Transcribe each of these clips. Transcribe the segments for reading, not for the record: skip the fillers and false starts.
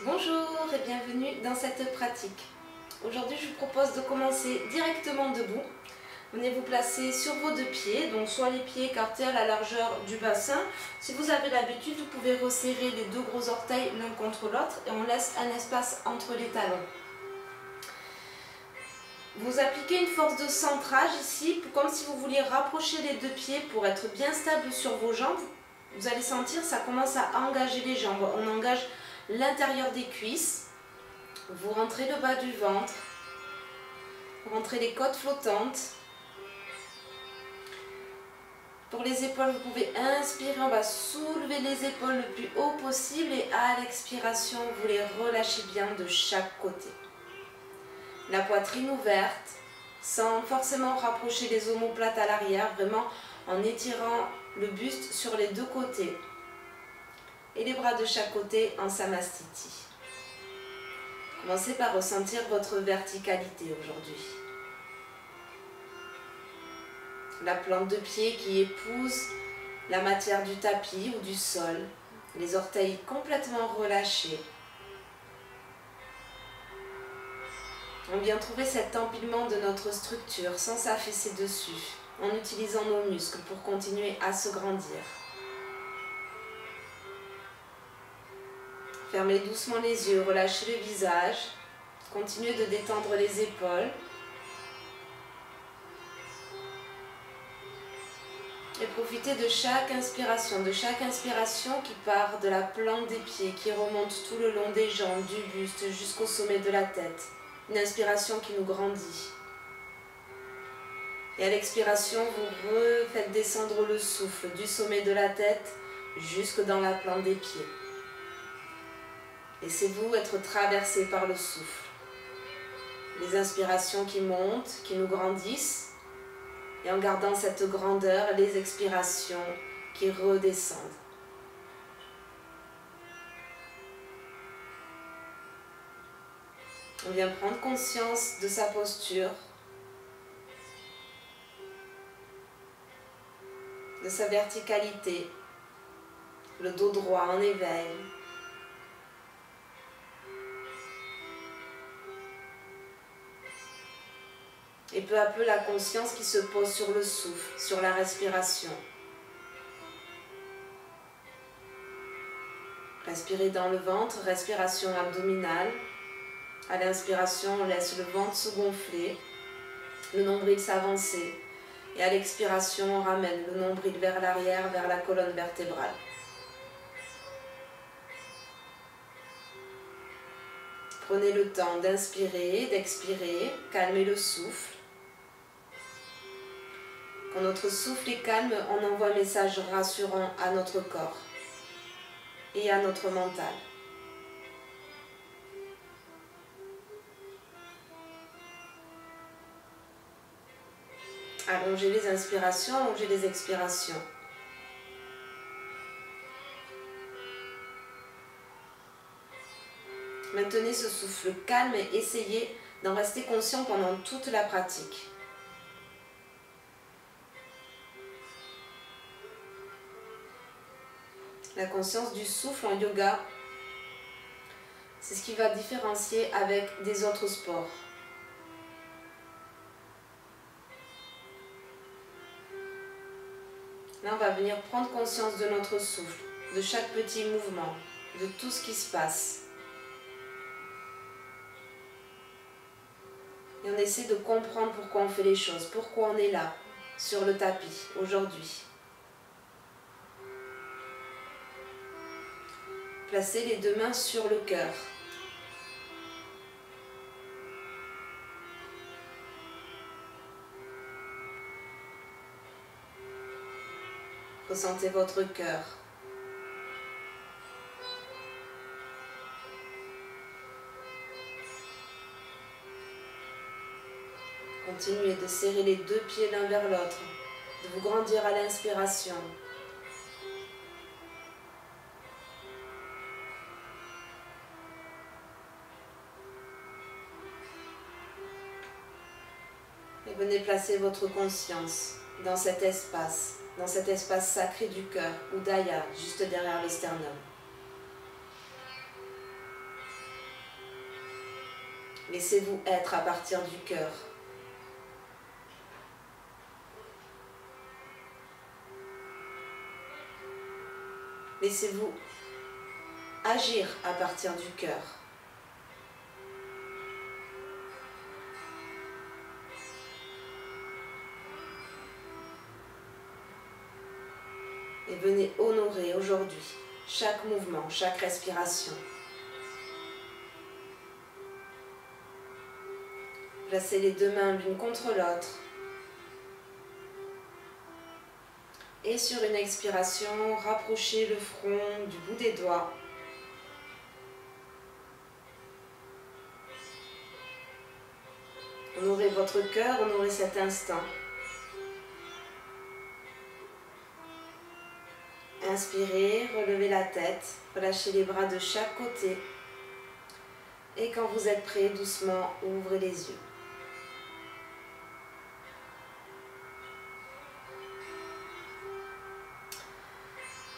Bonjour et bienvenue dans cette pratique. Aujourd'hui, je vous propose de commencer directement debout. Venez vous placer sur vos deux pieds, donc soit les pieds écartés à la largeur du bassin. Si vous avez l'habitude, vous pouvez resserrer les deux gros orteils l'un contre l'autre et on laisse un espace entre les talons. Vous appliquez une force de centrage ici, comme si vous vouliez rapprocher les deux pieds pour être bien stable sur vos jambes. Vous allez sentir, ça commence à engager les jambes. On engage l'intérieur des cuisses. Vous rentrez le bas du ventre. Vous rentrez les côtes flottantes. Pour les épaules, vous pouvez inspirer, on va soulever les épaules le plus haut possible et à l'expiration, vous les relâchez bien de chaque côté. La poitrine ouverte, sans forcément rapprocher les omoplates à l'arrière, vraiment en étirant le buste sur les deux côtés. Et les bras de chaque côté en Samastiti. Commencez par ressentir votre verticalité aujourd'hui. La plante de pied qui épouse la matière du tapis ou du sol, les orteils complètement relâchés. On vient trouver cet empilement de notre structure sans s'affaisser dessus, en utilisant nos muscles pour continuer à se grandir. Fermez doucement les yeux, relâchez le visage, continuez de détendre les épaules. Et profitez de chaque inspiration qui part de la plante des pieds, qui remonte tout le long des jambes, du buste jusqu'au sommet de la tête. Une inspiration qui nous grandit. Et à l'expiration, vous refaites descendre le souffle du sommet de la tête jusque dans la plante des pieds. Laissez-vous être traversé par le souffle. Les inspirations qui montent, qui nous grandissent. Et en gardant cette grandeur, les expirations qui redescendent. On vient prendre conscience de sa posture, de sa verticalité, le dos droit en éveil. Et peu à peu, la conscience qui se pose sur le souffle, sur la respiration. Respirez dans le ventre, respiration abdominale. À l'inspiration, on laisse le ventre se gonfler, le nombril s'avancer. Et à l'expiration, on ramène le nombril vers l'arrière, vers la colonne vertébrale. Prenez le temps d'inspirer, d'expirer, calmez le souffle. Quand notre souffle est calme, on envoie un message rassurant à notre corps et à notre mental. Allongez les inspirations, allongez les expirations. Maintenez ce souffle calme et essayez d'en rester conscient pendant toute la pratique. La conscience du souffle en yoga, c'est ce qui va différencier avec des autres sports. Là, on va venir prendre conscience de notre souffle, de chaque petit mouvement, de tout ce qui se passe. Et on essaie de comprendre pourquoi on fait les choses, pourquoi on est là, sur le tapis, aujourd'hui. Placez les deux mains sur le cœur. Ressentez votre cœur. Continuez de serrer les deux pieds l'un vers l'autre, de vous grandir à l'inspiration. Et venez placer votre conscience dans cet espace sacré du cœur, Udaya, juste derrière le sternum. Laissez-vous être à partir du cœur. Laissez-vous agir à partir du cœur. Et venez honorer aujourd'hui chaque mouvement, chaque respiration. Placez les deux mains l'une contre l'autre. Et sur une expiration, rapprochez le front du bout des doigts. Honorez votre cœur, honorez cet instant. Inspirez, relevez la tête, relâchez les bras de chaque côté. Et quand vous êtes prêt, doucement, ouvrez les yeux.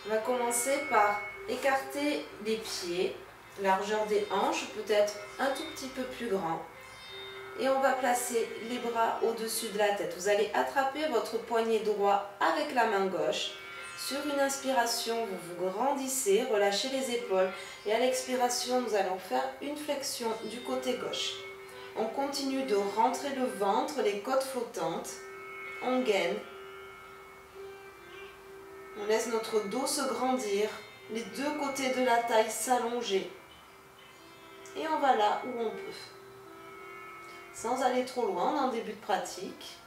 On va commencer par écarter les pieds, largeur des hanches, peut-être un tout petit peu plus grand. Et on va placer les bras au-dessus de la tête. Vous allez attraper votre poignet droit avec la main gauche. Sur une inspiration, vous vous grandissez, relâchez les épaules. Et à l'expiration, nous allons faire une flexion du côté gauche. On continue de rentrer le ventre, les côtes flottantes. On gaine. On laisse notre dos se grandir, les deux côtés de la taille s'allonger. Et on va là où on peut. Sans aller trop loin dans le début de pratique.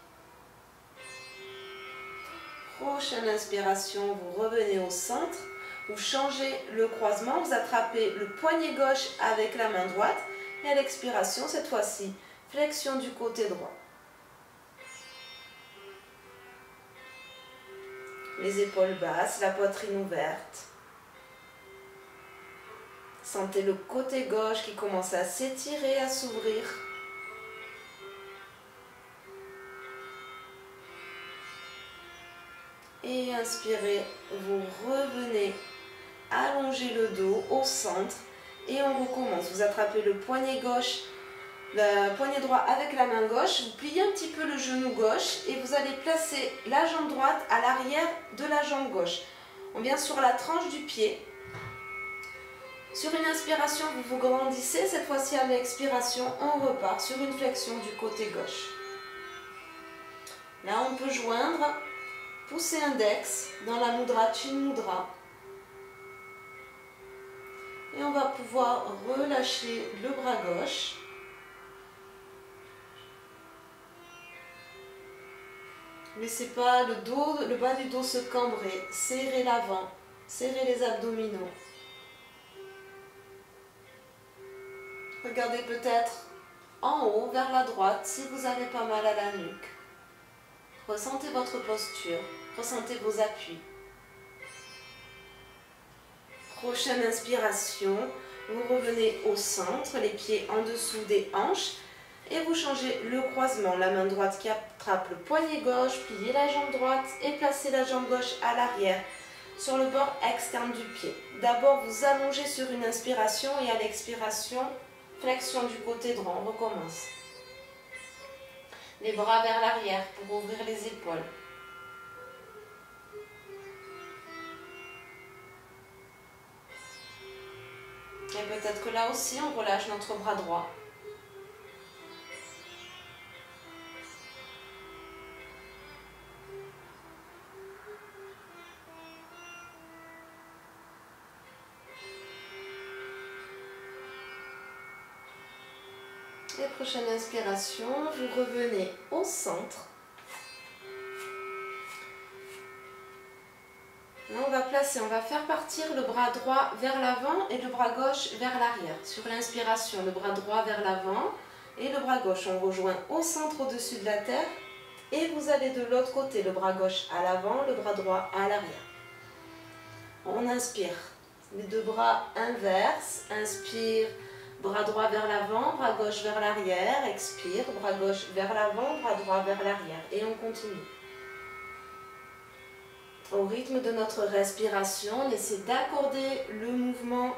Prochaine inspiration, vous revenez au centre. Vous changez le croisement, vous attrapez le poignet gauche avec la main droite. Et à l'expiration, cette fois-ci, flexion du côté droit. Les épaules basses, la poitrine ouverte. Sentez le côté gauche qui commence à s'étirer, à s'ouvrir. Et inspirez, vous revenez, allongez le dos au centre et on recommence. Vous attrapez le poignet gauche, le poignet droit avec la main gauche, vous pliez un petit peu le genou gauche et vous allez placer la jambe droite à l'arrière de la jambe gauche. On vient sur la tranche du pied. Sur une inspiration, vous vous grandissez. Cette fois-ci, à l'expiration, on repart sur une flexion du côté gauche. Là, on peut joindre poussez index dans la mudra Chin Mudra. Et on va pouvoir relâcher le bras gauche. Laissez pas le bas du dos se cambrer. Serrez l'avant, serrez les abdominaux. Regardez peut-être en haut vers la droite si vous avez pas mal à la nuque. Ressentez votre posture, ressentez vos appuis. Prochaine inspiration, vous revenez au centre, les pieds en dessous des hanches et vous changez le croisement. La main droite qui attrape le poignet gauche, pliez la jambe droite et placez la jambe gauche à l'arrière sur le bord externe du pied. D'abord, vous allongez sur une inspiration et à l'expiration, flexion du côté droit. On recommence. Les bras vers l'arrière pour ouvrir les épaules. Et peut-être que là aussi, on relâche notre bras droit. Et prochaine inspiration, vous revenez au centre. Là, on va faire partir le bras droit vers l'avant et le bras gauche vers l'arrière. Sur l'inspiration, le bras droit vers l'avant et le bras gauche. On rejoint au centre au-dessus de la terre et vous allez de l'autre côté, le bras gauche à l'avant, le bras droit à l'arrière. On inspire, les deux bras inverses, inspire, bras droit vers l'avant, bras gauche vers l'arrière, expire, bras gauche vers l'avant, bras droit vers l'arrière et on continue. Au rythme de notre respiration, laissez d'accorder le mouvement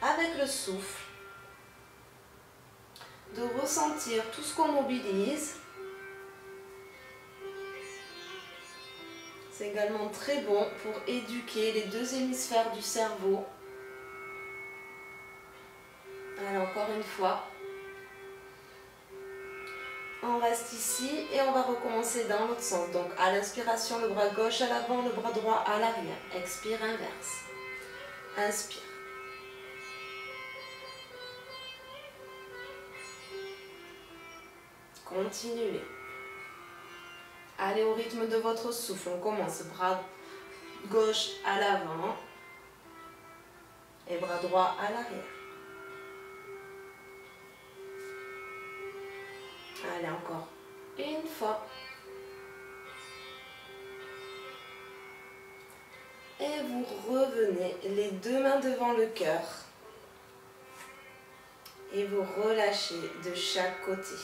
avec le souffle. de ressentir tout ce qu'on mobilise. C'est également très bon pour éduquer les deux hémisphères du cerveau. Allez, encore une fois. On reste ici et on va recommencer dans l'autre sens. Donc à l'inspiration, le bras gauche à l'avant, le bras droit à l'arrière. Expire, inverse. Inspire. Continuez. Allez au rythme de votre souffle. On commence bras gauche à l'avant et bras droit à l'arrière. Allez, encore une fois. Et vous revenez les deux mains devant le cœur. Et vous relâchez de chaque côté.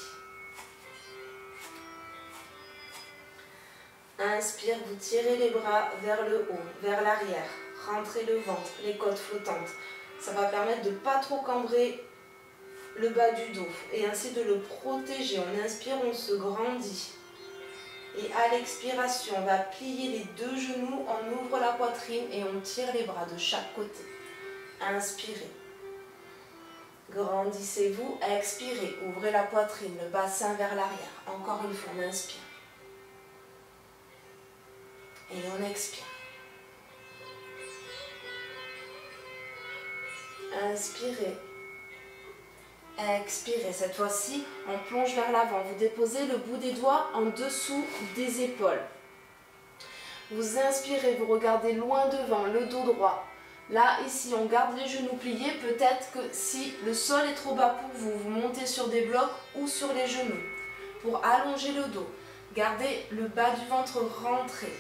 Inspire, vous tirez les bras vers le haut, vers l'arrière. Rentrez le ventre, les côtes flottantes. Ça va permettre de ne pas trop cambrer le bas du dos et ainsi de le protéger. On inspire, on se grandit. Et à l'expiration, on va plier les deux genoux, on ouvre la poitrine et on tire les bras de chaque côté. Inspirez. Grandissez-vous, expirez. Ouvrez la poitrine, le bassin vers l'arrière. Encore une fois, on inspire. Et on expire. Inspirez. Expirez. Cette fois-ci, on plonge vers l'avant. Vous déposez le bout des doigts en dessous des épaules. Vous inspirez, vous regardez loin devant, le dos droit. Là, ici, on garde les genoux pliés. Peut-être que si le sol est trop bas pour vous, vous montez sur des blocs ou sur les genoux pour allonger le dos. Gardez le bas du ventre rentré.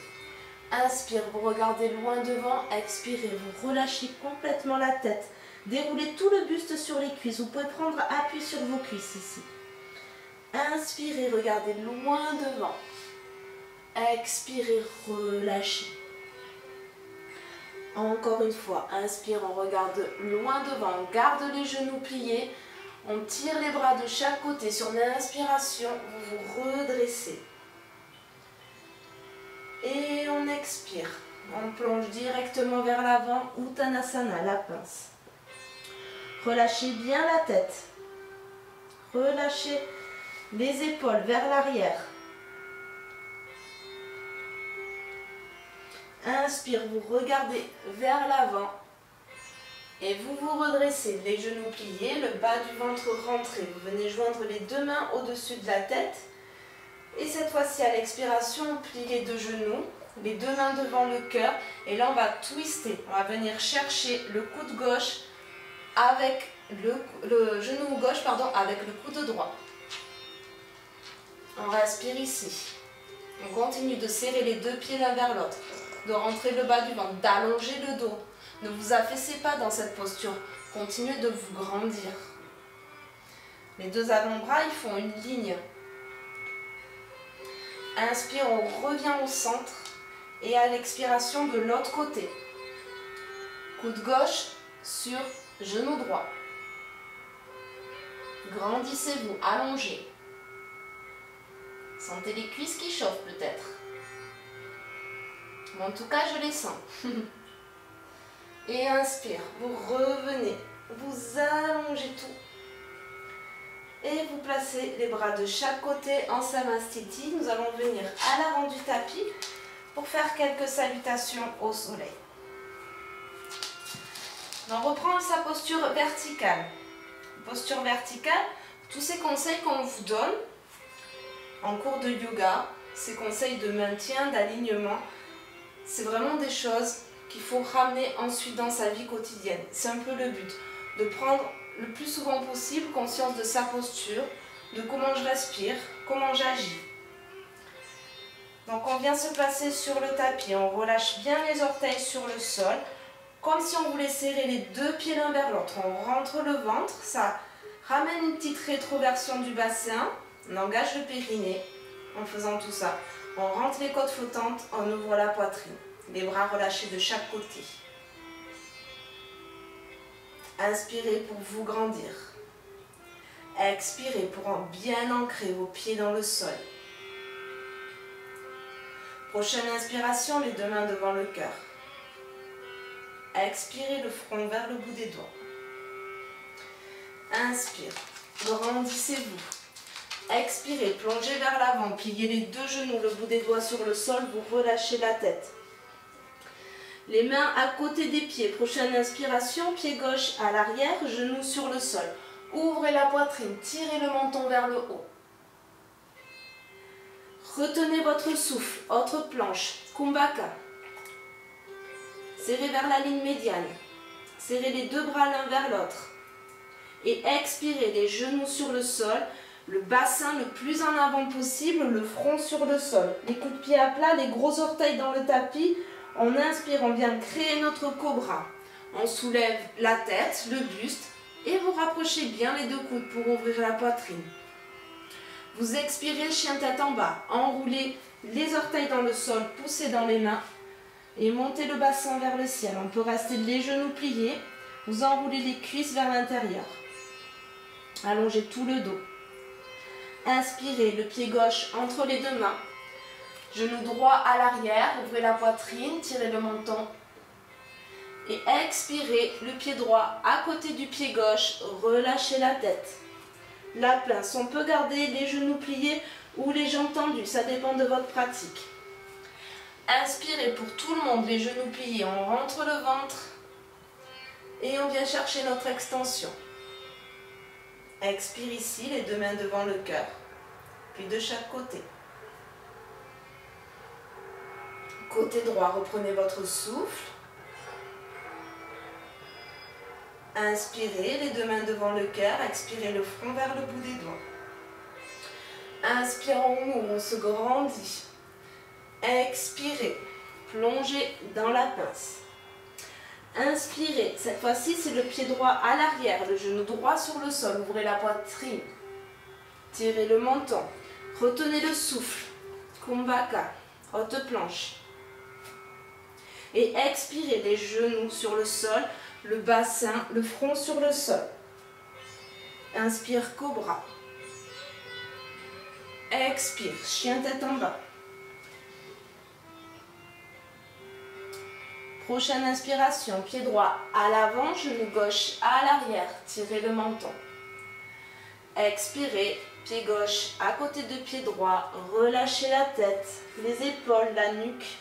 Inspire, vous regardez loin devant, expirez, vous relâchez complètement la tête. Déroulez tout le buste sur les cuisses. Vous pouvez prendre appui sur vos cuisses ici. Inspirez, regardez loin devant. Expirez, relâchez. Encore une fois, inspire, on regarde loin devant, on garde les genoux pliés. On tire les bras de chaque côté. Sur l'inspiration, vous vous redressez. Et on expire. On plonge directement vers l'avant, Uttanasana, la pince. Relâchez bien la tête. Relâchez les épaules vers l'arrière. Inspire, vous regardez vers l'avant. Et vous vous redressez, les genoux pliés, le bas du ventre rentré. Vous venez joindre les deux mains au-dessus de la tête. Et cette fois-ci, à l'expiration, on plie les deux genoux, les deux mains devant le cœur. Et là, on va twister. On va venir chercher le coude gauche avec le genou gauche, avec le coude droit. On respire ici. On continue de serrer les deux pieds l'un vers l'autre, de rentrer le bas du ventre, d'allonger le dos. Ne vous affaissez pas dans cette posture. Continuez de vous grandir. Les deux avant-bras, ils font une ligne. Inspire, on revient au centre. Et à l'expiration de l'autre côté. Coude gauche sur genou droit. Grandissez-vous, allongez. Sentez les cuisses qui chauffent peut-être. Mais en tout cas, je les sens. Et inspire, vous revenez, vous allongez tout. Et vous placez les bras de chaque côté en Samastiti. Nous allons venir à l'avant du tapis pour faire quelques salutations au soleil. On reprend sa posture verticale. Posture verticale, tous ces conseils qu'on vous donne en cours de yoga, ces conseils de maintien, d'alignement, c'est vraiment des choses qu'il faut ramener ensuite dans sa vie quotidienne. C'est un peu le but, de prendre le plus souvent possible conscience de sa posture, de comment je respire, comment j'agis. Donc on vient se placer sur le tapis, on relâche bien les orteils sur le sol, comme si on voulait serrer les deux pieds l'un vers l'autre. On rentre le ventre, ça ramène une petite rétroversion du bassin, on engage le périnée en faisant tout ça. On rentre les côtes flottantes, on ouvre la poitrine, les bras relâchés de chaque côté. Inspirez pour vous grandir. Expirez pour bien ancrer vos pieds dans le sol. Prochaine inspiration, les deux mains devant le cœur. Expirez le front vers le bout des doigts. Inspire, grandissez-vous. Expirez, plongez vers l'avant, pliez les deux genoux, le bout des doigts sur le sol, vous relâchez la tête. Les mains à côté des pieds. Prochaine inspiration, pied gauche à l'arrière, genou sur le sol. Ouvrez la poitrine, tirez le menton vers le haut. Retenez votre souffle, autre planche, Kumbhaka. Serrez vers la ligne médiane. Serrez les deux bras l'un vers l'autre. Et expirez, les genoux sur le sol, le bassin le plus en avant possible, le front sur le sol. Les coups de pied à plat, les gros orteils dans le tapis. On inspire, on vient créer notre cobra. On soulève la tête, le buste et vous rapprochez bien les deux coudes pour ouvrir la poitrine. Vous expirez, chien tête en bas. Enroulez les orteils dans le sol, poussez dans les mains et montez le bassin vers le ciel. On peut rester les genoux pliés. Vous enroulez les cuisses vers l'intérieur. Allongez tout le dos. Inspirez, le pied gauche entre les deux mains. Genou droit à l'arrière, ouvrez la poitrine, tirez le menton. Et expirez, le pied droit à côté du pied gauche, relâchez la tête. La pince, on peut garder les genoux pliés ou les jambes tendues, ça dépend de votre pratique. Inspirez pour tout le monde, les genoux pliés, on rentre le ventre et on vient chercher notre extension. Expire ici, les deux mains devant le cœur, puis de chaque côté. Côté droit, reprenez votre souffle. Inspirez, les deux mains devant le cœur, expirez le front vers le bout des doigts. Inspire, on ouvre, on se grandit. Expirez, plongez dans la pince. Inspirez, cette fois-ci c'est le pied droit à l'arrière, le genou droit sur le sol, ouvrez la poitrine. Tirez le menton, retenez le souffle. Kumbhaka, haute planche. Et expirez, les genoux sur le sol, le bassin, le front sur le sol. Inspire, cobra. Expire, chien tête en bas. Prochaine inspiration, pied droit à l'avant, genou gauche à l'arrière, tirez le menton. Expirez, pied gauche à côté de pied droit, relâchez la tête, les épaules, la nuque.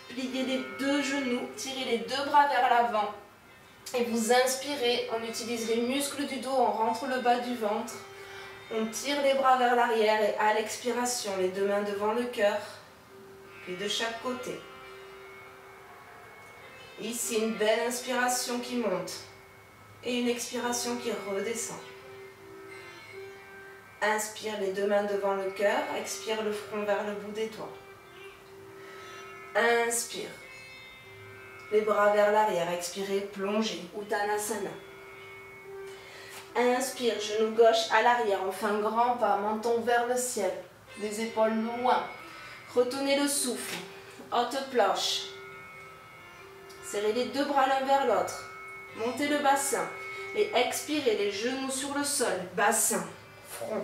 Pliez les deux genoux, tirez les deux bras vers l'avant et vous inspirez, on utilise les muscles du dos, on rentre le bas du ventre, on tire les bras vers l'arrière et à l'expiration, les deux mains devant le cœur, puis de chaque côté. Ici, une belle inspiration qui monte et une expiration qui redescend. Inspire, les deux mains devant le cœur, expire le front vers le bout des doigts. Inspire, les bras vers l'arrière, expirez, plongez, Uttanasana. Inspire, genou gauche à l'arrière, on fait un grand pas, menton vers le ciel, les épaules loin. Retenez le souffle, haute planche. Serrez les deux bras l'un vers l'autre, montez le bassin et expirez, les genoux sur le sol, bassin, front.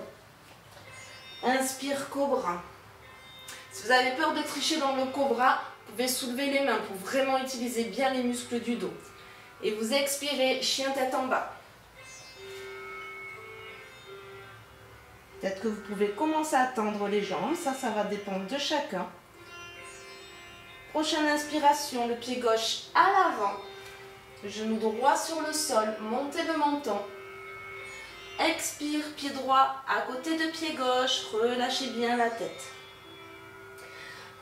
Inspire, cobra. Si vous avez peur de tricher dans le cobra, vous pouvez soulever les mains pour vraiment utiliser bien les muscles du dos. Et vous expirez, chien tête en bas. Peut-être que vous pouvez commencer à tendre les jambes, ça va dépendre de chacun. Prochaine inspiration, le pied gauche à l'avant, le genou droit sur le sol, montez le menton. Expire, pied droit à côté de pied gauche, relâchez bien la tête.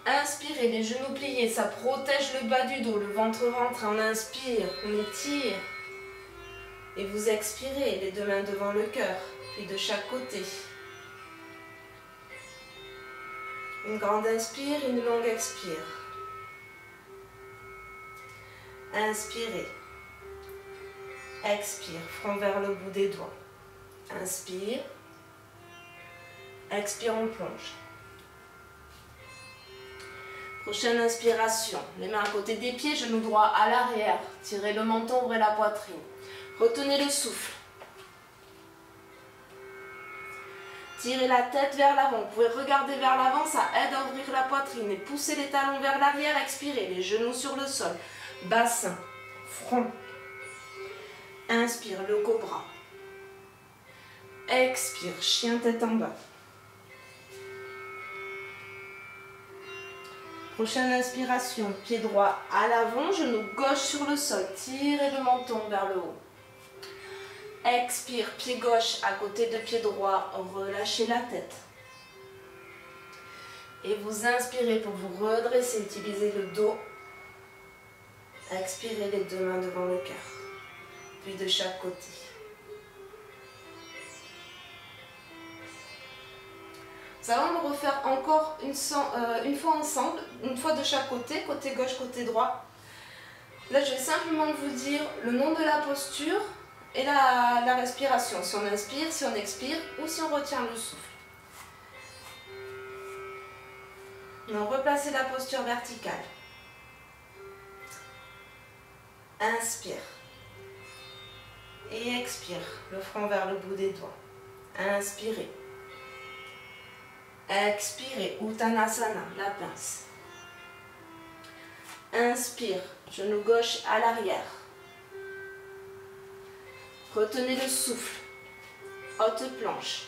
Inspirez, les genoux pliés, ça protège le bas du dos, le ventre rentre, on inspire, on étire. Et vous expirez, les deux mains devant le cœur, puis de chaque côté. Une grande inspire, une longue expire. Inspirez. Expire, front vers le bout des doigts. Inspire. Expire, on plonge. Prochaine inspiration, les mains à côté des pieds, genou droit à l'arrière. Tirez le menton, ouvrez la poitrine. Retenez le souffle. Tirez la tête vers l'avant. Vous pouvez regarder vers l'avant, ça aide à ouvrir la poitrine. Et poussez les talons vers l'arrière, expirez. Les genoux sur le sol. Bassin, front. Inspire, le cobra. Expire, chien tête en bas. Prochaine inspiration, pied droit à l'avant, genou gauche sur le sol. Tirez le menton vers le haut. Expire, pied gauche à côté de pied droit, relâchez la tête. Et vous inspirez pour vous redresser, utilisez le dos. Expirez les deux mains devant le cœur, puis de chaque côté. Nous allons le refaire encore une fois ensemble, une fois de chaque côté, côté gauche, côté droit. Là, je vais simplement vous dire le nom de la posture et la respiration. Si on inspire, si on expire ou si on retient le souffle. Donc, replacez la posture verticale. Inspire. Et expire, le front vers le bout des doigts. Inspirez. Expirez, Uttanasana, la pince. Inspire, genou gauche à l'arrière. Retenez le souffle, haute planche.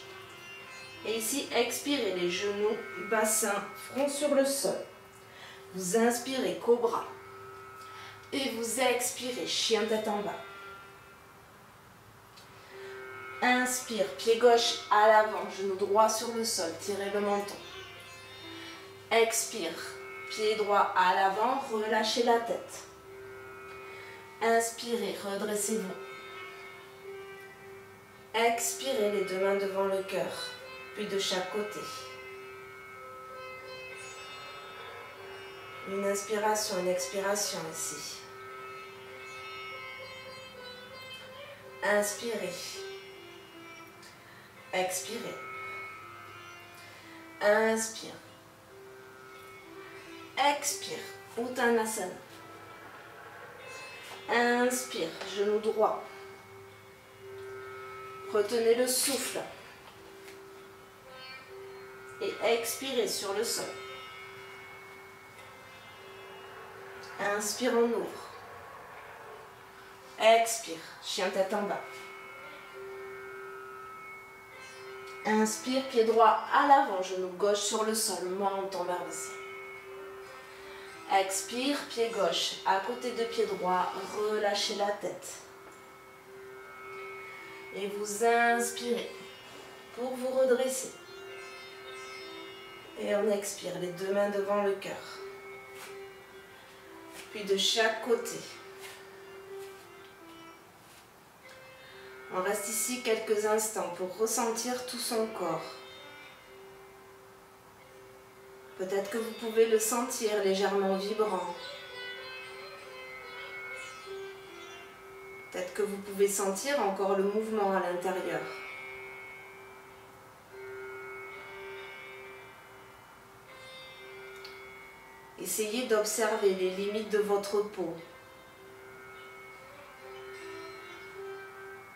Et ici, expirez les genoux, bassin, front sur le sol. Vous inspirez, cobra. Et vous expirez, chien tête en bas. Inspire, pied gauche à l'avant, genou droit sur le sol, tirez le menton. Expire, pied droit à l'avant, relâchez la tête. Inspirez, redressez-vous. Expirez les deux mains devant le cœur, puis de chaque côté. Une inspiration, une expiration ici. Inspirez. Expirez. Inspire. Expire. Uttanasana. Inspire. Genou droit. Retenez le souffle. Et expirez sur le sol. Inspire, on ouvre. Expire. Chien tête en bas. Inspire, pied droit à l'avant, genou gauche sur le sol, menton vers le ciel. Expire, pied gauche à côté de pied droit, relâchez la tête. Et vous inspirez pour vous redresser. Et on expire, les deux mains devant le cœur. Puis de chaque côté. On reste ici quelques instants pour ressentir tout son corps. Peut-être que vous pouvez le sentir légèrement vibrant. Peut-être que vous pouvez sentir encore le mouvement à l'intérieur. Essayez d'observer les limites de votre peau.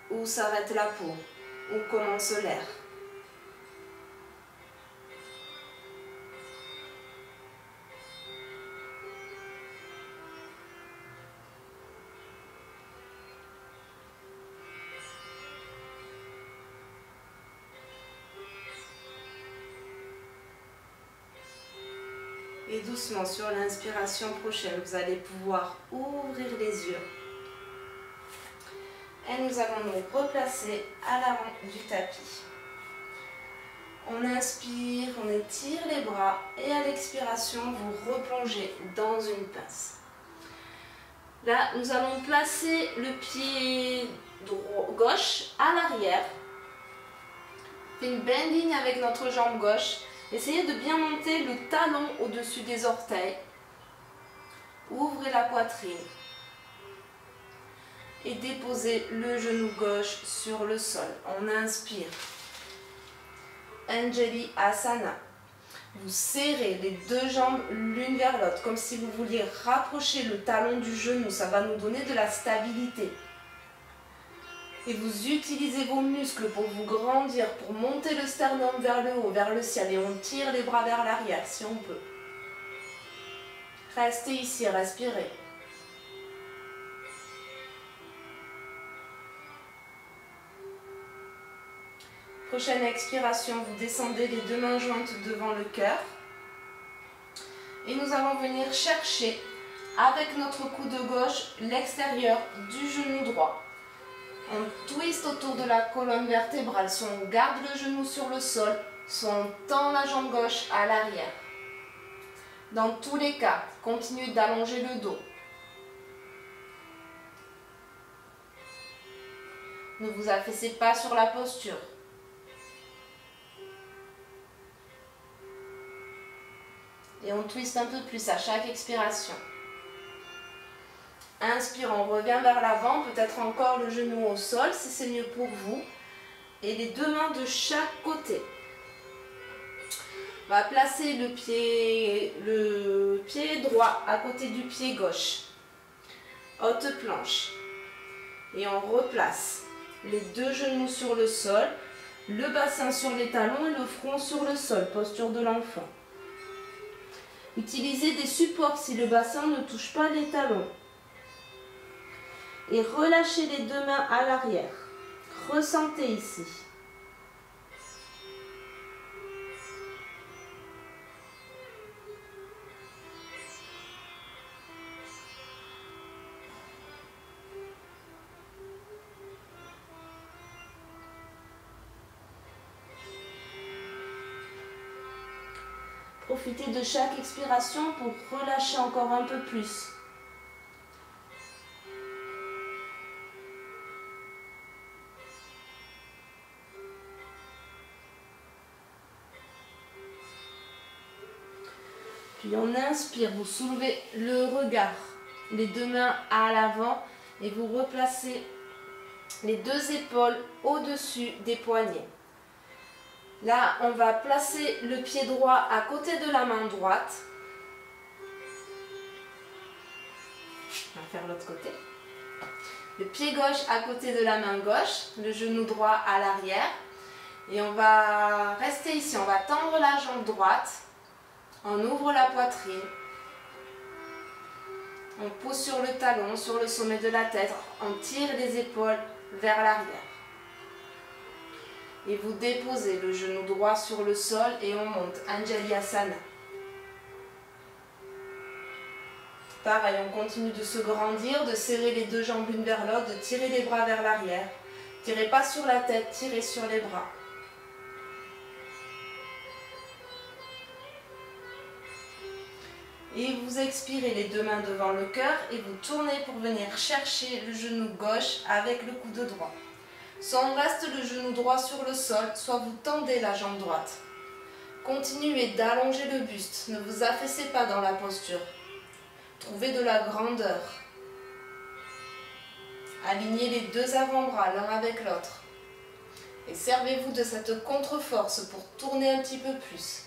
Où s'arrête la peau? Où commence l'air? Et doucement, sur l'inspiration prochaine, vous allez pouvoir ouvrir les yeux. Et nous allons nous replacer à l'avant du tapis. On inspire, on étire les bras et à l'expiration, vous replongez dans une pince. Là, nous allons placer le pied gauche à l'arrière. Fait une belle ligne avec notre jambe gauche. Essayez de bien monter le talon au-dessus des orteils. Ouvrez la poitrine. Et déposez le genou gauche sur le sol. On inspire. Anjali Asana. Vous serrez les deux jambes l'une vers l'autre, comme si vous vouliez rapprocher le talon du genou. Ça va nous donner de la stabilité. Et vous utilisez vos muscles pour vous grandir, pour monter le sternum vers le haut, vers le ciel. Et on tire les bras vers l'arrière si on peut. Restez ici, respirez. Prochaine expiration, vous descendez les deux mains jointes devant le cœur. Et nous allons venir chercher avec notre coude gauche l'extérieur du genou droit. On twist autour de la colonne vertébrale, soit on garde le genou sur le sol, soit on tend la jambe gauche à l'arrière. Dans tous les cas, continuez d'allonger le dos. Ne vous affaissez pas sur la posture. Et on twiste un peu plus à chaque expiration. Inspire, on revient vers l'avant, peut-être encore le genou au sol si c'est mieux pour vous. Et les deux mains de chaque côté. On va placer le pied droit à côté du pied gauche. Haute planche. Et on replace les deux genoux sur le sol, le bassin sur les talons et le front sur le sol, posture de l'enfant. Utilisez des supports si le bassin ne touche pas les talons. Et relâchez les deux mains à l'arrière. Ressentez ici. Profitez de chaque expiration pour relâcher encore un peu plus. Puis on inspire, vous soulevez le regard, les deux mains à l'avant et vous replacez les deux épaules au-dessus des poignets. Là, on va placer le pied droit à côté de la main droite. On va faire l'autre côté. Le pied gauche à côté de la main gauche, le genou droit à l'arrière. Et on va rester ici, on va tendre la jambe droite. On ouvre la poitrine. On pose sur le talon, sur le sommet de la tête. On tire les épaules vers l'arrière. Et vous déposez le genou droit sur le sol et on monte. Anjalyasana. Pareil, on continue de se grandir, de serrer les deux jambes l'une vers l'autre, de tirer les bras vers l'arrière. Tirez pas sur la tête, tirez sur les bras. Et vous expirez les deux mains devant le cœur et vous tournez pour venir chercher le genou gauche avec le coude droit. Soit on reste le genou droit sur le sol, soit vous tendez la jambe droite. Continuez d'allonger le buste, ne vous affaissez pas dans la posture. Trouvez de la grandeur. Alignez les deux avant-bras l'un avec l'autre. Et servez-vous de cette contre-force pour tourner un petit peu plus.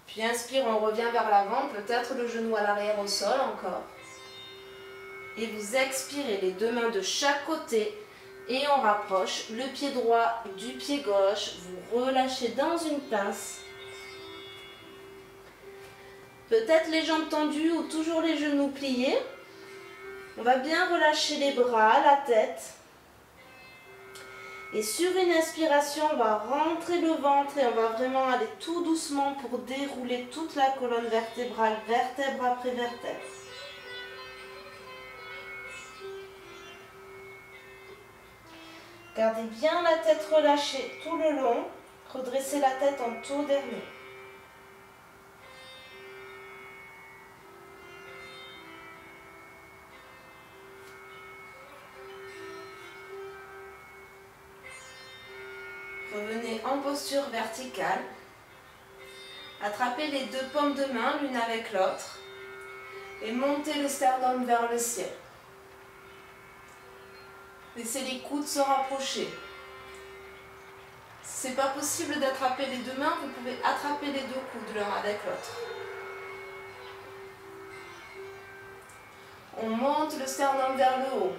Puis inspire, on revient vers l'avant, peut-être le genou à l'arrière au sol encore. Et vous expirez les deux mains de chaque côté et on rapproche le pied droit du pied gauche. Vous relâchez dans une pince. Peut-être les jambes tendues ou toujours les genoux pliés. On va bien relâcher les bras, la tête. Et sur une inspiration, on va rentrer le ventre et on va vraiment aller tout doucement pour dérouler toute la colonne vertébrale, vertèbre après vertèbre. Gardez bien la tête relâchée tout le long. Redressez la tête en tout dernier. Revenez en posture verticale. Attrapez les deux paumes de main l'une avec l'autre et montez le sternum vers le ciel. Laissez les coudes se rapprocher. Si ce n'est pas possible d'attraper les deux mains, vous pouvez attraper les deux coudes l'un avec l'autre. On monte le sternum vers le haut.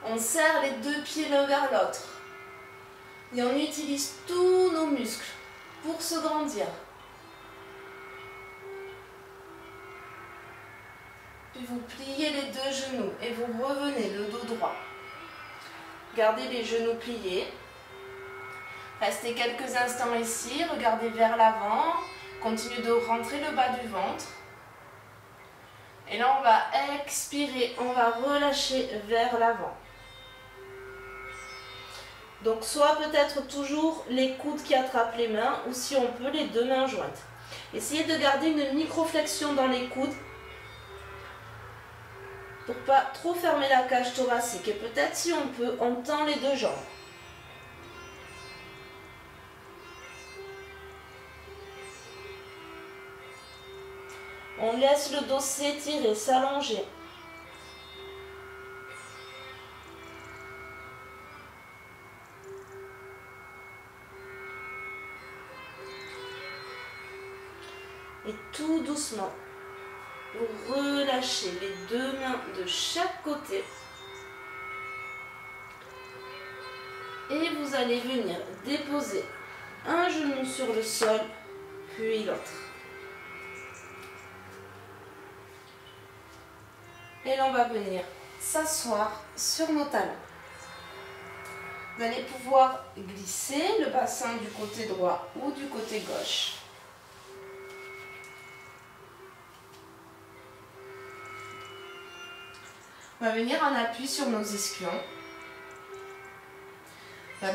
On serre les deux pieds l'un vers l'autre. Et on utilise tous nos muscles pour se grandir. Puis vous pliez les deux genoux et vous revenez le dos droit. Gardez les genoux pliés. Restez quelques instants ici, regardez vers l'avant. Continuez de rentrer le bas du ventre. Et là, on va expirer, on va relâcher vers l'avant. Donc, soit peut-être toujours les coudes qui attrapent les mains, ou si on peut, les deux mains jointes. Essayez de garder une micro-flexion dans les coudes pour pas trop fermer la cage thoracique. Et peut-être, si on peut, on tend les deux jambes. On laisse le dos s'étirer, s'allonger. Et tout doucement, vous relâchez les deux mains de chaque côté. Et vous allez venir déposer un genou sur le sol, puis l'autre. Et là, on va venir s'asseoir sur nos talons. Vous allez pouvoir glisser le bassin du côté droit ou du côté gauche. On va venir en appui sur nos ischions. On va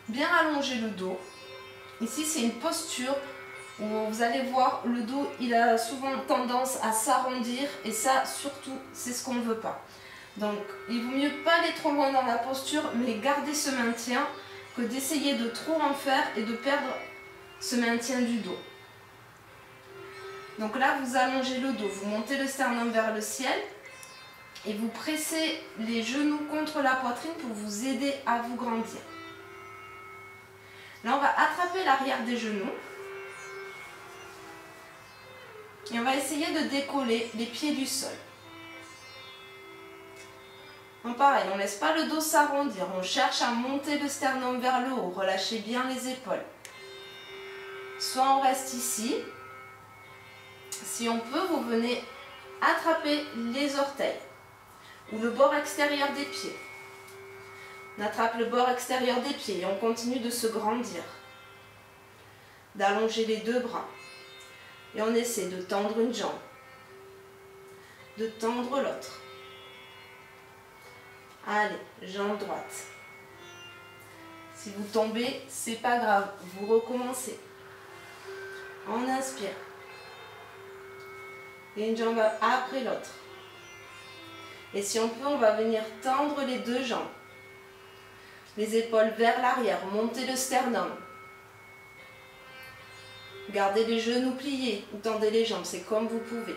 bien allonger le dos. Ici, c'est une posture où vous allez voir, le dos, il a souvent tendance à s'arrondir et ça, surtout, c'est ce qu'on ne veut pas. Donc, il vaut mieux pas aller trop loin dans la posture, mais garder ce maintien que d'essayer de trop en faire et de perdre ce maintien du dos. Donc là, vous allongez le dos, vous montez le sternum vers le ciel et vous pressez les genoux contre la poitrine pour vous aider à vous grandir. Là, on va attraper l'arrière des genoux. Et on va essayer de décoller les pieds du sol. Donc pareil, on ne laisse pas le dos s'arrondir. On cherche à monter le sternum vers le haut. Relâchez bien les épaules. Soit on reste ici. Si on peut, vous venez attraper les orteils ou le bord extérieur des pieds. On attrape le bord extérieur des pieds et on continue de se grandir. D'allonger les deux bras. Et on essaie de tendre une jambe, de tendre l'autre. Allez, jambe droite. Si vous tombez, c'est pas grave, vous recommencez. On inspire. Et une jambe après l'autre. Et si on peut, on va venir tendre les deux jambes. Les épaules vers l'arrière, montez le sternum. Gardez les genoux pliés ou tendez les jambes, c'est comme vous pouvez.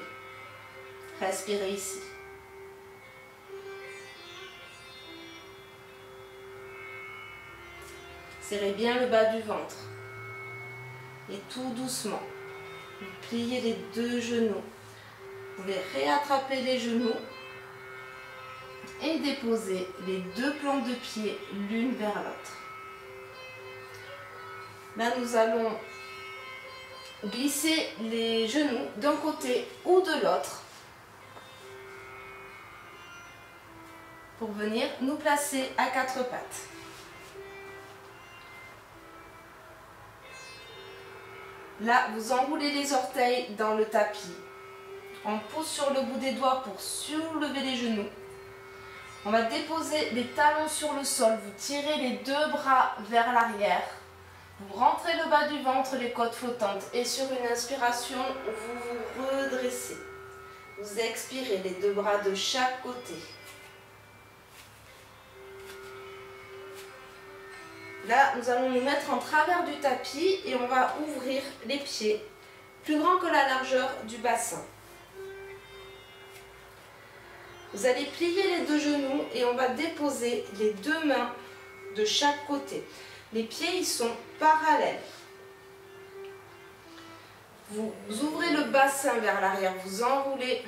Respirez ici. Serrez bien le bas du ventre. Et tout doucement, vous pliez les deux genoux. Vous pouvez réattraper les genoux et déposer les deux plantes de pied l'une vers l'autre. Là, nous allons glisser les genoux d'un côté ou de l'autre pour venir nous placer à quatre pattes. Là, vous enroulez les orteils dans le tapis. On pousse sur le bout des doigts pour soulever les genoux. On va déposer les talons sur le sol. Vous tirez les deux bras vers l'arrière. Vous rentrez le bas du ventre, les côtes flottantes. Et sur une inspiration, vous vous redressez. Vous expirez les deux bras de chaque côté. Là, nous allons nous mettre en travers du tapis et on va ouvrir les pieds plus grands que la largeur du bassin. Vous allez plier les deux genoux et on va déposer les deux mains de chaque côté. Les pieds, ils sont parallèles. Vous ouvrez le bassin vers l'arrière, vous enroulez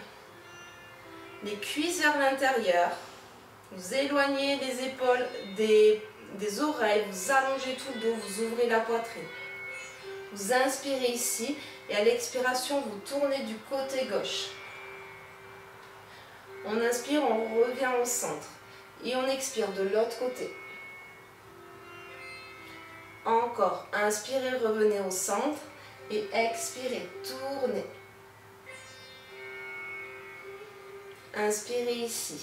Les cuisses vers l'intérieur. Vous éloignez les épaules des oreilles, vous allongez tout le dos, vous ouvrez la poitrine. Vous inspirez ici et à l'expiration, vous tournez du côté gauche. On inspire, on revient au centre. Et on expire de l'autre côté. Encore, inspirez, revenez au centre et expirez, tournez. Inspirez ici.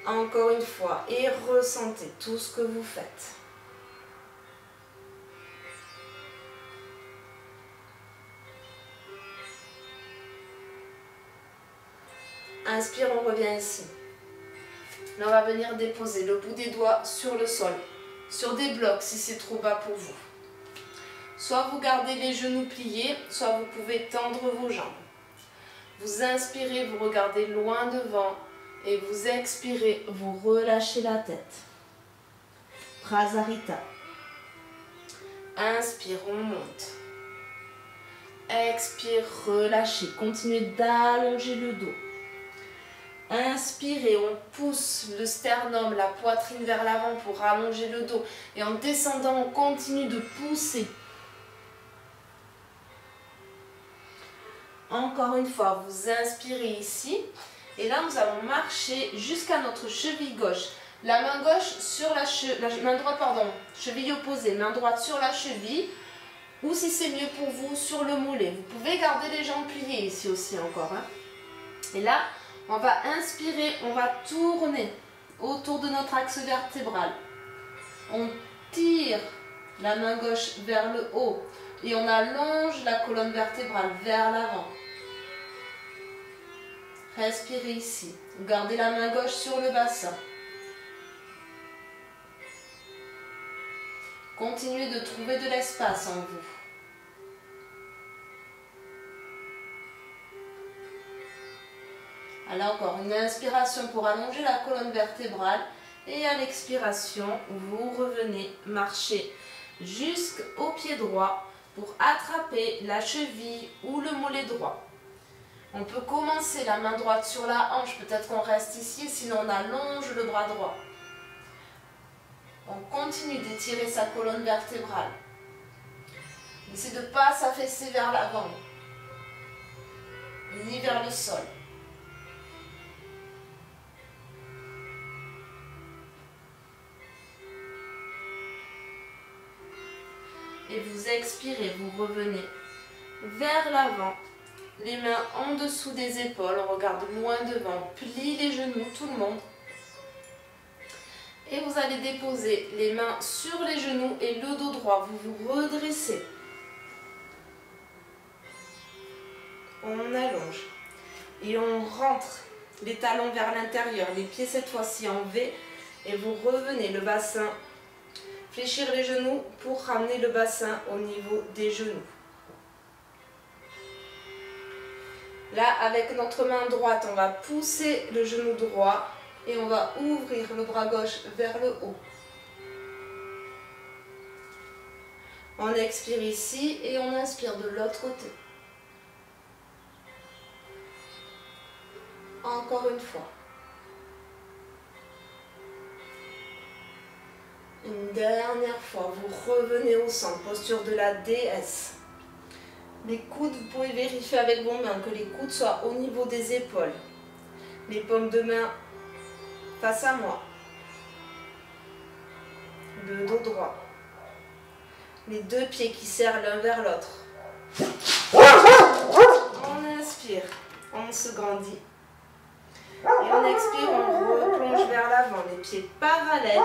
Encore une fois et ressentez tout ce que vous faites. Inspire, on revient ici. Là, on va venir déposer le bout des doigts sur le sol, sur des blocs si c'est trop bas pour vous. Soit vous gardez les genoux pliés, soit vous pouvez tendre vos jambes. Vous inspirez, vous regardez loin devant et vous expirez, vous relâchez la tête. Prasarita. Inspire, on monte. Expire, relâchez. Continuez d'allonger le dos. Inspirez, on pousse le sternum, la poitrine vers l'avant pour allonger le dos. Et en descendant, on continue de pousser. Encore une fois, vous inspirez ici. Et là, nous allons marcher jusqu'à notre cheville gauche. La main gauche sur la main droite, cheville opposée, main droite sur la cheville. Ou si c'est mieux pour vous, sur le mollet. Vous pouvez garder les jambes pliées ici aussi encore. Et là, on va inspirer, on va tourner autour de notre axe vertébral. On tire la main gauche vers le haut et on allonge la colonne vertébrale vers l'avant. Respirez ici. Gardez la main gauche sur le bassin. Continuez de trouver de l'espace en vous. Alors encore une inspiration pour allonger la colonne vertébrale et à l'expiration, vous revenez marcher jusqu'au pied droit pour attraper la cheville ou le mollet droit. On peut commencer la main droite sur la hanche, peut-être qu'on reste ici, sinon on allonge le bras droit. On continue d'étirer sa colonne vertébrale. Essayez de ne pas s'affaisser vers l'avant, ni vers le sol. Et vous expirez, vous revenez vers l'avant, les mains en dessous des épaules, on regarde loin devant, plie les genoux, tout le monde. Et vous allez déposer les mains sur les genoux et le dos droit, vous vous redressez. On allonge et on rentre les talons vers l'intérieur, les pieds cette fois-ci en V et vous revenez le bassin. Fléchir les genoux pour ramener le bassin au niveau des genoux. Là, avec notre main droite, on va pousser le genou droit et on va ouvrir le bras gauche vers le haut. On expire ici et on inspire de l'autre côté. Encore une fois. Une dernière fois, vous revenez au centre, posture de la déesse. Les coudes, vous pouvez vérifier avec vos mains que les coudes soient au niveau des épaules. Les paumes de main face à moi. Le dos droit. Les deux pieds qui serrent l'un vers l'autre. On inspire, on se grandit. Et on expire, on replonge vers l'avant, les pieds parallèles.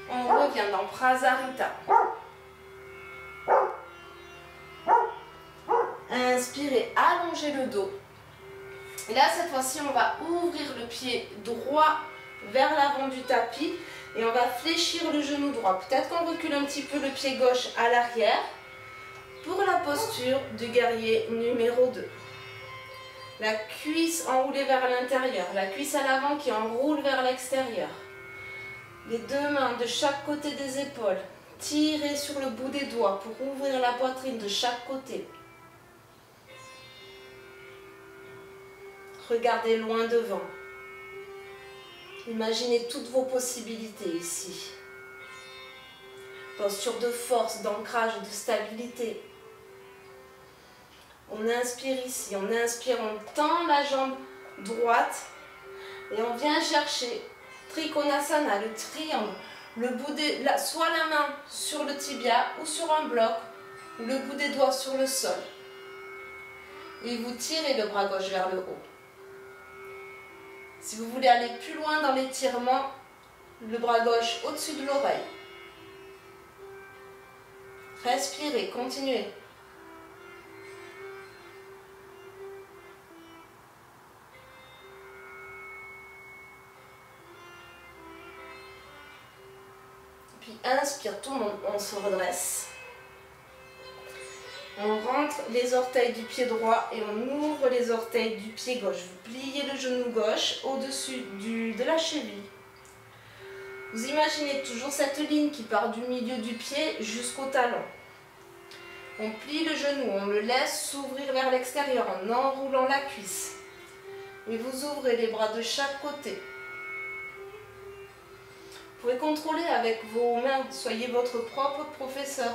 On revient dans Prasarita. Inspirez, allongez le dos. Et là, cette fois-ci, on va ouvrir le pied droit vers l'avant du tapis et on va fléchir le genou droit. Peut-être qu'on recule un petit peu le pied gauche à l'arrière pour la posture du guerrier numéro 2. La cuisse enroulée vers l'intérieur, la cuisse à l'avant qui enroule vers l'extérieur. Les deux mains de chaque côté des épaules. Tirez sur le bout des doigts pour ouvrir la poitrine de chaque côté. Regardez loin devant. Imaginez toutes vos possibilités ici. Posture de force, d'ancrage, de stabilité. On inspire ici, on inspire, on tend la jambe droite et on vient chercher Trikonasana, le triangle, le bout des, soit la main sur le tibia ou sur un bloc, ou le bout des doigts sur le sol. Et vous tirez le bras gauche vers le haut. Si vous voulez aller plus loin dans l'étirement, le bras gauche au-dessus de l'oreille. Respirez, continuez. Puis inspire, tout le monde, on se redresse. On rentre les orteils du pied droit et on ouvre les orteils du pied gauche. Vous pliez le genou gauche au-dessus de la cheville. Vous imaginez toujours cette ligne qui part du milieu du pied jusqu'au talon. On plie le genou, on le laisse s'ouvrir vers l'extérieur en enroulant la cuisse. Et vous ouvrez les bras de chaque côté. Vous pouvez contrôler avec vos mains, soyez votre propre professeur.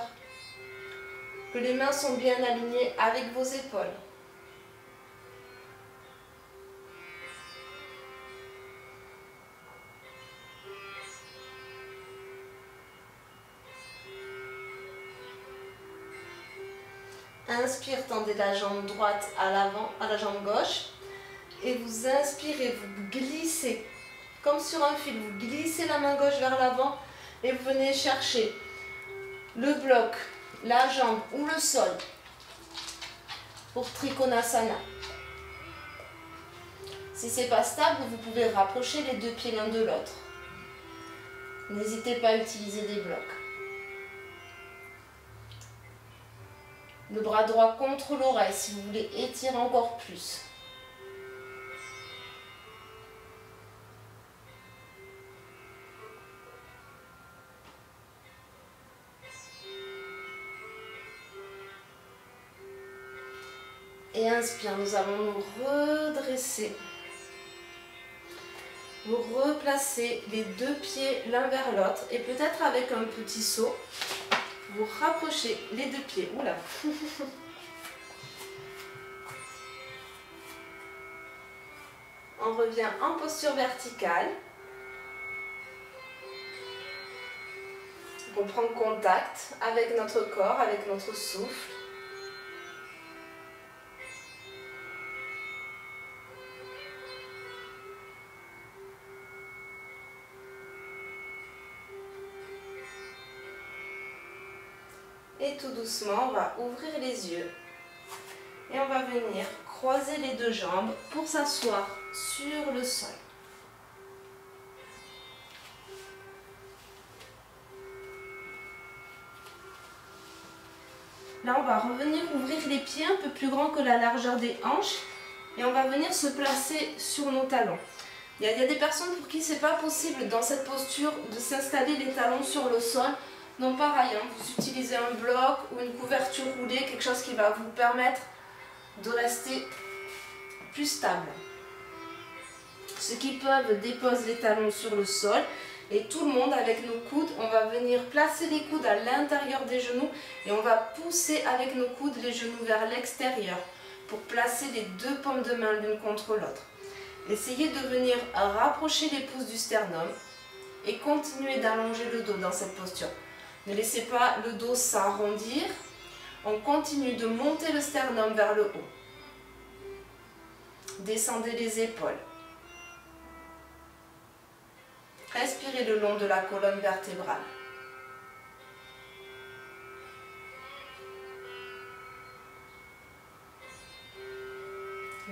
Que les mains sont bien alignées avec vos épaules. Inspire, tendez la jambe droite à l'avant, à la jambe gauche. Et vous inspirez, vous glissez. Comme sur un fil, vous glissez la main gauche vers l'avant et vous venez chercher le bloc, la jambe ou le sol pour Trikonasana. Si ce n'est pas stable, vous pouvez rapprocher les deux pieds l'un de l'autre. N'hésitez pas à utiliser des blocs. Le bras droit contre l'oreille si vous voulez étirer encore plus. Et inspire, nous allons nous redresser. Vous replacez les deux pieds l'un vers l'autre et peut-être avec un petit saut, vous rapprochez les deux pieds. Oula. On revient en posture verticale. On prend contact avec notre corps, avec notre souffle. Et tout doucement, on va ouvrir les yeux et on va venir croiser les deux jambes pour s'asseoir sur le sol. Là, on va revenir ouvrir les pieds un peu plus grands que la largeur des hanches et on va venir se placer sur nos talons. Il y a des personnes pour qui ce n'est pas possible dans cette posture de s'installer les talons sur le sol. Donc pareil, vous utilisez un bloc ou une couverture roulée, quelque chose qui va vous permettre de rester plus stable. Ceux qui peuvent déposent les talons sur le sol et tout le monde avec nos coudes, on va venir placer les coudes à l'intérieur des genoux et on va pousser avec nos coudes les genoux vers l'extérieur pour placer les deux paumes de main l'une contre l'autre. Essayez de venir rapprocher les pouces du sternum et continuez d'allonger le dos dans cette posture. Ne laissez pas le dos s'arrondir. On continue de monter le sternum vers le haut. Descendez les épaules. Respirez le long de la colonne vertébrale.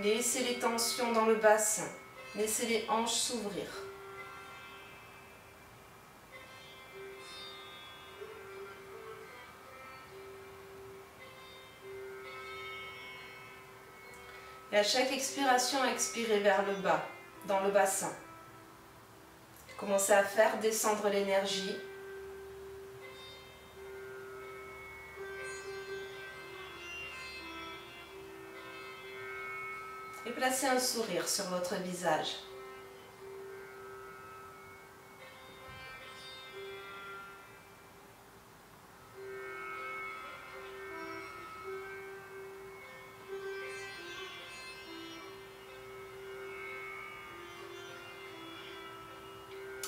Laissez les tensions dans le bassin. Laissez les hanches s'ouvrir. Et à chaque expiration, expirez vers le bas, dans le bassin. Commencez à faire descendre l'énergie. et placez un sourire sur votre visage.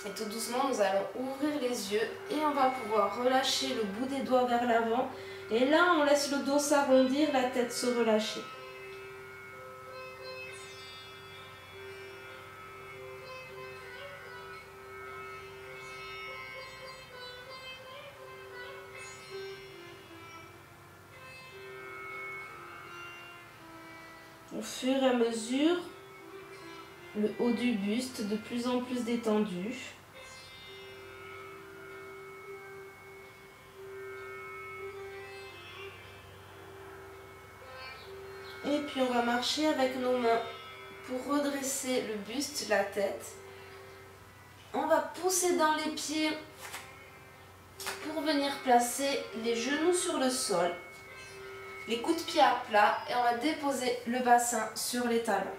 Et tout doucement, nous allons ouvrir les yeux et on va pouvoir relâcher le bout des doigts vers l'avant. Et là, on laisse le dos s'arrondir, la tête se relâcher. Au fur et à mesure, le haut du buste de plus en plus détendu. Et puis on va marcher avec nos mains pour redresser le buste, la tête. On va pousser dans les pieds pour venir placer les genoux sur le sol. Les coups de pied à plat et on va déposer le bassin sur les talons.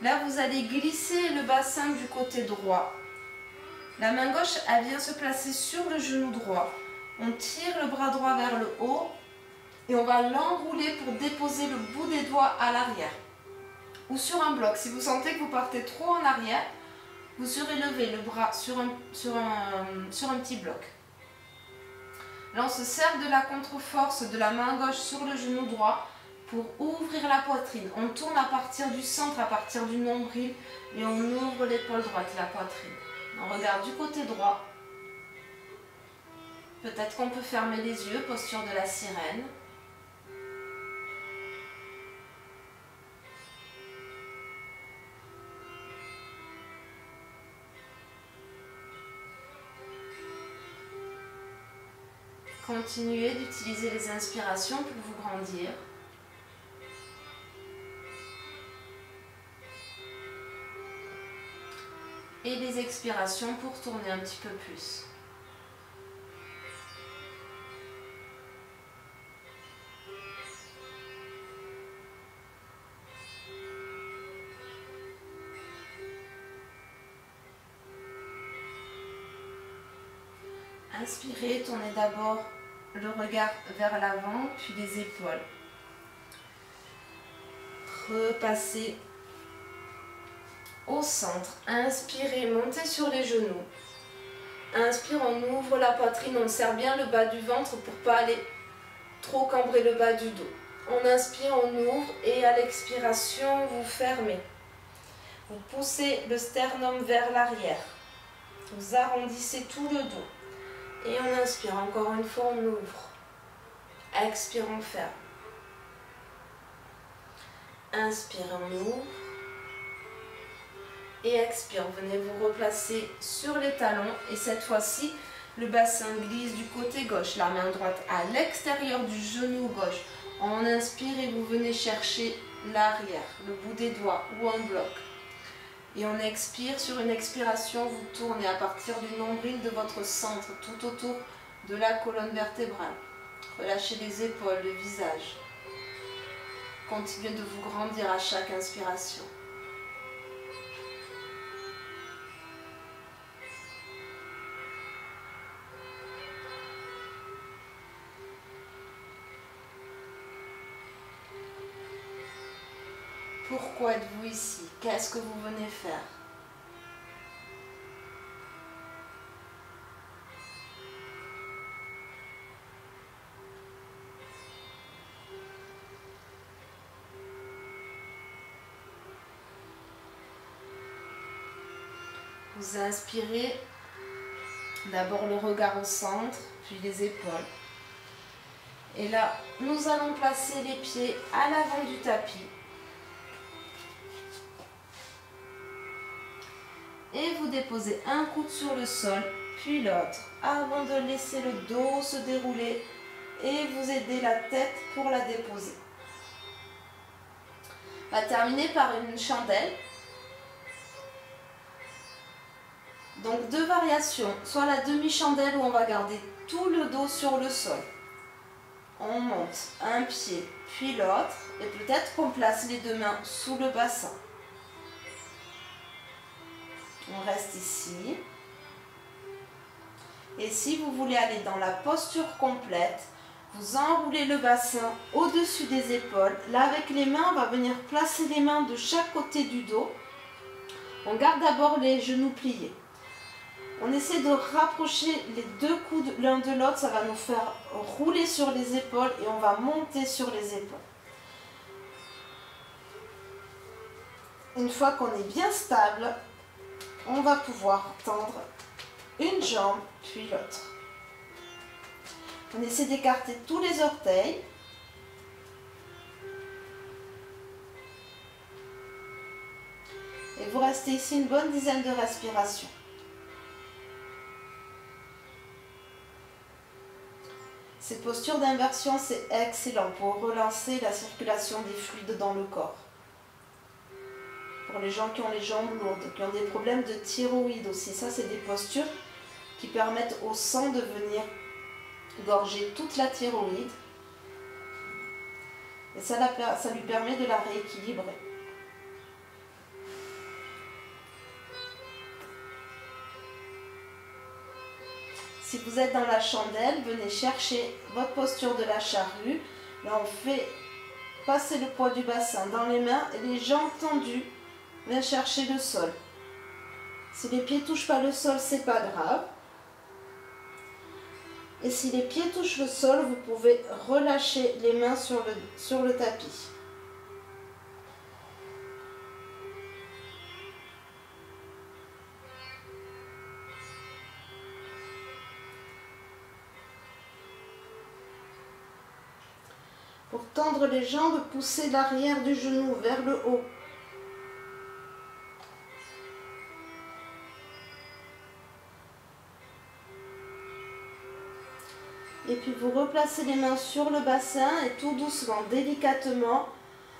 Là, vous allez glisser le bassin du côté droit. La main gauche, elle vient se placer sur le genou droit. On tire le bras droit vers le haut et on va l'enrouler pour déposer le bout des doigts à l'arrière ou sur un bloc. Si vous sentez que vous partez trop en arrière, vous surélevez le bras sur un petit bloc. Là, on se sert de la contre-force de la main gauche sur le genou droit pour ouvrir la poitrine. On tourne à partir du centre, à partir du nombril et on ouvre l'épaule droite, la poitrine. On regarde du côté droit. Peut-être qu'on peut fermer les yeux, posture de la sirène. Continuez d'utiliser les inspirations pour vous grandir. Et les expirations pour tourner un petit peu plus. Inspirez, tournez d'abord le regard vers l'avant, puis les épaules. Repassez au centre. Inspirez, montez sur les genoux. Inspire, on ouvre la poitrine, on serre bien le bas du ventre pour ne pas aller trop cambrer le bas du dos. On inspire, on ouvre et à l'expiration, vous fermez. Vous poussez le sternum vers l'arrière. Vous arrondissez tout le dos. Et on inspire, encore une fois, on ouvre. Expire, on ferme. Inspire, on ouvre. Et expire, venez vous replacer sur les talons. Et cette fois-ci, le bassin glisse du côté gauche. La main droite à l'extérieur du genou gauche. On inspire et vous venez chercher l'arrière, le bout des doigts ou un bloc. Et on expire, sur une expiration, vous tournez à partir du nombril de votre centre, tout autour de la colonne vertébrale. Relâchez les épaules, le visage. Continuez de vous grandir à chaque inspiration. Pourquoi êtes-vous ici? Qu'est-ce que vous venez faire? Vous inspirez, d'abord le regard au centre, puis les épaules. Et là, nous allons placer les pieds à l'avant du tapis. Et vous déposez un coude sur le sol, puis l'autre, avant de laisser le dos se dérouler et vous aider la tête pour la déposer. On va terminer par une chandelle. Donc deux variations, soit la demi-chandelle où on va garder tout le dos sur le sol. On monte un pied, puis l'autre, et peut-être qu'on place les deux mains sous le bassin. On reste ici. Et si vous voulez aller dans la posture complète, vous enroulez le bassin au-dessus des épaules. Là, avec les mains, on va venir placer les mains de chaque côté du dos. On garde d'abord les genoux pliés. On essaie de rapprocher les deux coudes l'un de l'autre. Ça va nous faire rouler sur les épaules et on va monter sur les épaules. Une fois qu'on est bien stable, on va pouvoir tendre une jambe puis l'autre. On essaie d'écarter tous les orteils. Et vous restez ici une bonne dizaine de respirations. Cette posture d'inversion, c'est excellent pour relancer la circulation des fluides dans le corps. Pour les gens qui ont les jambes lourdes, qui ont des problèmes de thyroïde aussi, ça c'est des postures qui permettent au sang de venir gorger toute la thyroïde. Et ça lui permet de la rééquilibrer. Si vous êtes dans la chandelle, venez chercher votre posture de la charrue. Là, on fait passer le poids du bassin dans les mains et les jambes tendues. Viens chercher le sol. Si les pieds ne touchent pas le sol, c'est pas grave. Et si les pieds touchent le sol, vous pouvez relâcher les mains sur le tapis. Pour tendre les jambes, poussez l'arrière du genou vers le haut. Et puis vous replacez les mains sur le bassin et tout doucement, délicatement,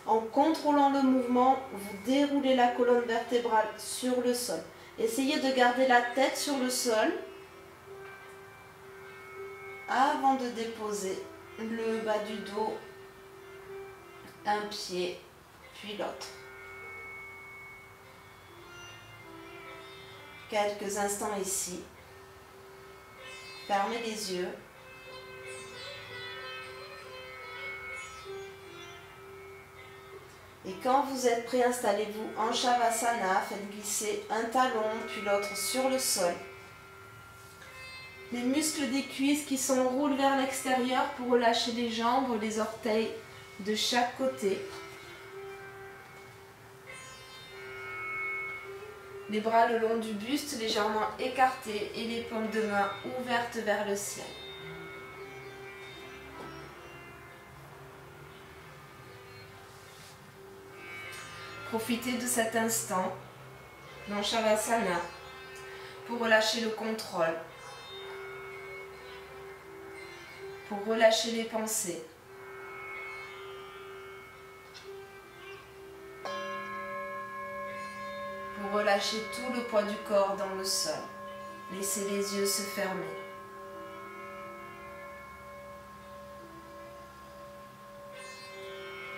en contrôlant le mouvement, vous déroulez la colonne vertébrale sur le sol. Essayez de garder la tête sur le sol avant de déposer le bas du dos, un pied, puis l'autre. Quelques instants ici. Fermez les yeux. Et quand vous êtes prêt, installez-vous en Shavasana, faites glisser un talon puis l'autre sur le sol. Les muscles des cuisses qui s'enroulent vers l'extérieur pour relâcher les jambes, les orteils de chaque côté. Les bras le long du buste légèrement écartés et les paumes de main ouvertes vers le ciel. Profitez de cet instant dans Shavasana pour relâcher le contrôle, pour relâcher les pensées, pour relâcher tout le poids du corps dans le sol. Laissez les yeux se fermer.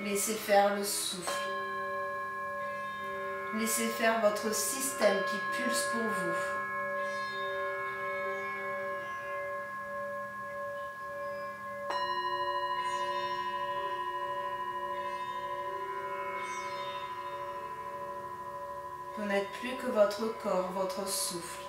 Laissez faire le souffle. Laissez faire votre système qui pulse pour vous. Vous n'êtes plus que votre corps, votre souffle.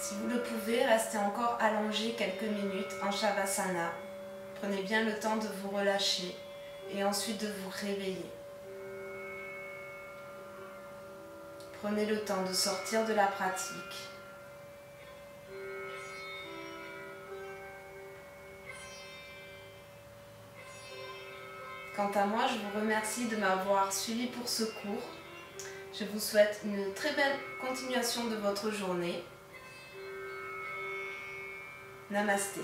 Si vous le pouvez, restez encore allongé quelques minutes en Shavasana. Prenez bien le temps de vous relâcher et ensuite de vous réveiller. Prenez le temps de sortir de la pratique. Quant à moi, je vous remercie de m'avoir suivi pour ce cours. Je vous souhaite une très belle continuation de votre journée. Namasté.